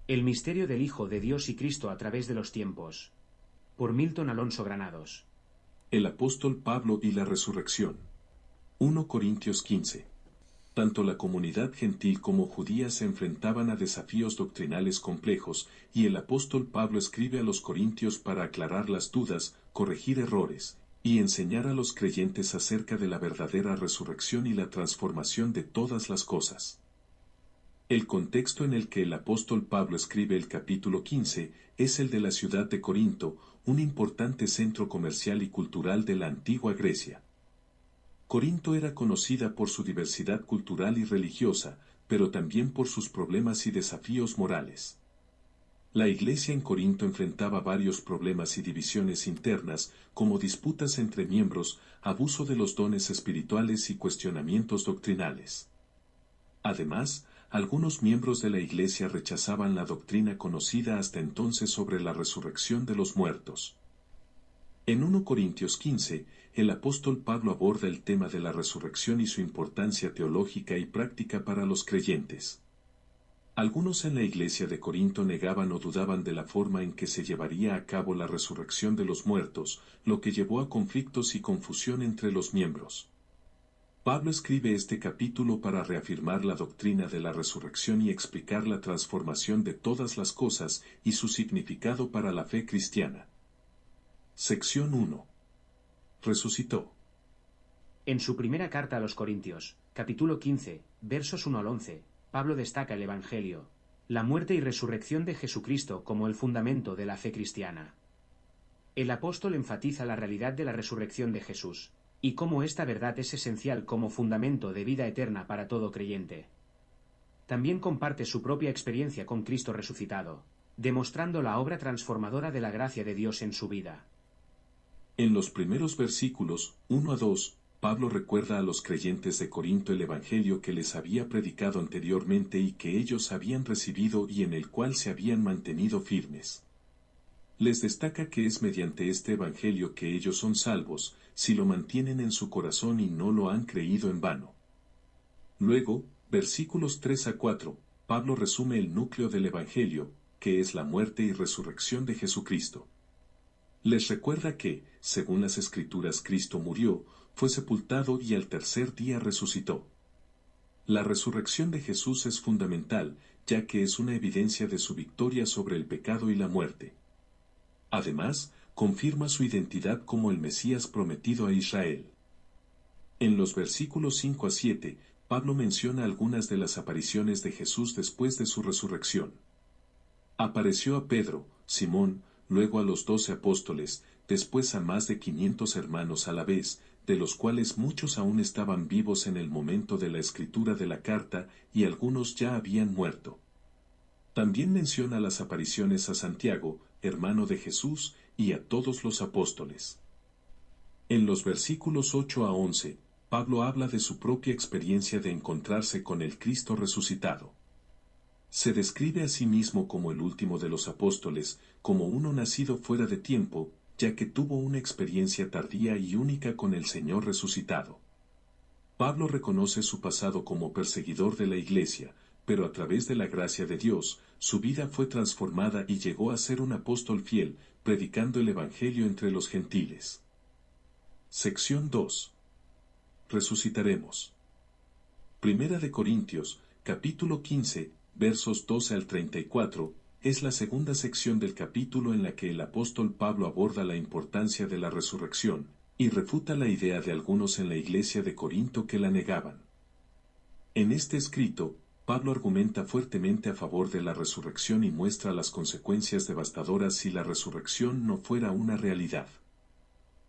El misterio del Hijo de Dios y Cristo a través de los tiempos. Por Milton Alonso Granados. El apóstol Pablo y la resurrección. 1 Corintios 15. Tanto la comunidad gentil como judía se enfrentaban a desafíos doctrinales complejos, y el apóstol Pablo escribe a los corintios para aclarar las dudas, corregir errores, y enseñar a los creyentes acerca de la verdadera resurrección y la transformación de todas las cosas. El contexto en el que el apóstol Pablo escribe el capítulo 15 es el de la ciudad de Corinto, un importante centro comercial y cultural de la antigua Grecia. Corinto era conocida por su diversidad cultural y religiosa, pero también por sus problemas y desafíos morales. La iglesia en Corinto enfrentaba varios problemas y divisiones internas, como disputas entre miembros, abuso de los dones espirituales y cuestionamientos doctrinales. Además, algunos miembros de la Iglesia rechazaban la doctrina conocida hasta entonces sobre la resurrección de los muertos. En 1 Corintios 15, el apóstol Pablo aborda el tema de la resurrección y su importancia teológica y práctica para los creyentes. Algunos en la Iglesia de Corinto negaban o dudaban de la forma en que se llevaría a cabo la resurrección de los muertos, lo que llevó a conflictos y confusión entre los miembros. Pablo escribe este capítulo para reafirmar la doctrina de la resurrección y explicar la transformación de todas las cosas y su significado para la fe cristiana. Sección 1. Resucitó. En su primera carta a los Corintios, capítulo 15, versos 1 al 11, Pablo destaca el Evangelio, la muerte y resurrección de Jesucristo como el fundamento de la fe cristiana. El apóstol enfatiza la realidad de la resurrección de Jesús, y cómo esta verdad es esencial como fundamento de vida eterna para todo creyente. También comparte su propia experiencia con Cristo resucitado, demostrando la obra transformadora de la gracia de Dios en su vida. En los primeros versículos, 1 a 2, Pablo recuerda a los creyentes de Corinto el Evangelio que les había predicado anteriormente y que ellos habían recibido y en el cual se habían mantenido firmes. Les destaca que es mediante este Evangelio que ellos son salvos, si lo mantienen en su corazón y no lo han creído en vano. Luego, versículos 3 a 4, Pablo resume el núcleo del Evangelio, que es la muerte y resurrección de Jesucristo. Les recuerda que, según las Escrituras, Cristo murió, fue sepultado y al tercer día resucitó. La resurrección de Jesús es fundamental, ya que es una evidencia de su victoria sobre el pecado y la muerte. Además, confirma su identidad como el Mesías prometido a Israel. En los versículos 5 a 7, Pablo menciona algunas de las apariciones de Jesús después de su resurrección. Apareció a Pedro, Simón, luego a los 12 apóstoles, después a más de 500 hermanos a la vez, de los cuales muchos aún estaban vivos en el momento de la escritura de la carta y algunos ya habían muerto. También menciona las apariciones a Santiago, hermano de Jesús, y a todos los apóstoles. En los versículos 8 a 11, Pablo habla de su propia experiencia de encontrarse con el Cristo resucitado. Se describe a sí mismo como el último de los apóstoles, como uno nacido fuera de tiempo, ya que tuvo una experiencia tardía y única con el Señor resucitado. Pablo reconoce su pasado como perseguidor de la Iglesia, pero a través de la gracia de Dios, su vida fue transformada y llegó a ser un apóstol fiel, predicando el Evangelio entre los gentiles. Sección 2. Resucitaremos. Primera de Corintios, capítulo 15, versos 12 al 34, es la segunda sección del capítulo en la que el apóstol Pablo aborda la importancia de la resurrección, y refuta la idea de algunos en la iglesia de Corinto que la negaban. En este escrito, Pablo argumenta fuertemente a favor de la resurrección y muestra las consecuencias devastadoras si la resurrección no fuera una realidad.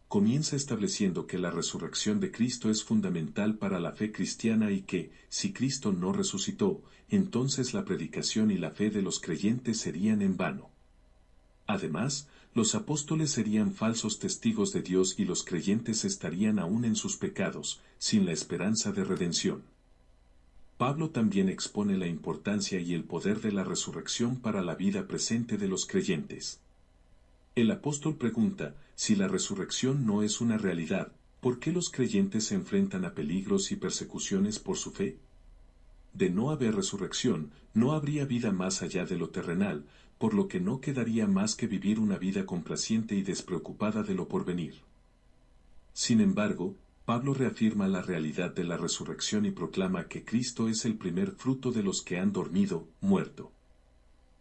Comienza estableciendo que la resurrección de Cristo es fundamental para la fe cristiana y que, si Cristo no resucitó, entonces la predicación y la fe de los creyentes serían en vano. Además, los apóstoles serían falsos testigos de Dios y los creyentes estarían aún en sus pecados, sin la esperanza de redención. Pablo también expone la importancia y el poder de la resurrección para la vida presente de los creyentes. El apóstol pregunta, si la resurrección no es una realidad, ¿por qué los creyentes se enfrentan a peligros y persecuciones por su fe? de no haber resurrección, no habría vida más allá de lo terrenal, por lo que no quedaría más que vivir una vida complaciente y despreocupada de lo porvenir. Sin embargo, Pablo reafirma la realidad de la resurrección y proclama que Cristo es el primer fruto de los que han dormido, muerto.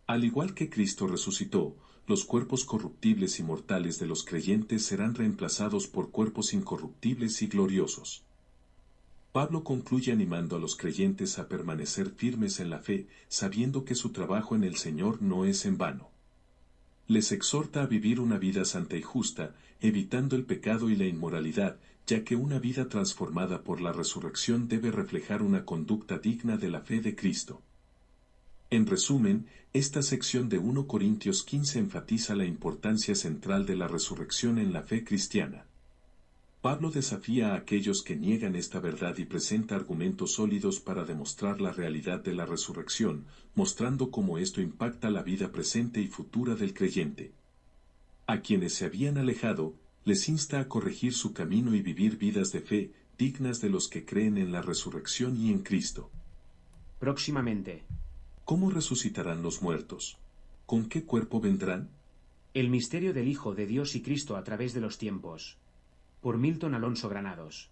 Al igual que Cristo resucitó, los cuerpos corruptibles y mortales de los creyentes serán reemplazados por cuerpos incorruptibles y gloriosos. Pablo concluye animando a los creyentes a permanecer firmes en la fe, sabiendo que su trabajo en el Señor no es en vano. Les exhorta a vivir una vida santa y justa, evitando el pecado y la inmoralidad, ya que una vida transformada por la resurrección debe reflejar una conducta digna de la fe de Cristo. En resumen, esta sección de 1 Corintios 15 enfatiza la importancia central de la resurrección en la fe cristiana. Pablo desafía a aquellos que niegan esta verdad y presenta argumentos sólidos para demostrar la realidad de la resurrección, mostrando cómo esto impacta la vida presente y futura del creyente. A quienes se habían alejado, les insta a corregir su camino y vivir vidas de fe, dignas de los que creen en la resurrección y en Cristo. Próximamente. ¿Cómo resucitarán los muertos? ¿Con qué cuerpo vendrán? El misterio del Hijo de Dios y Cristo a través de los tiempos. Por Milton Alonso Granados.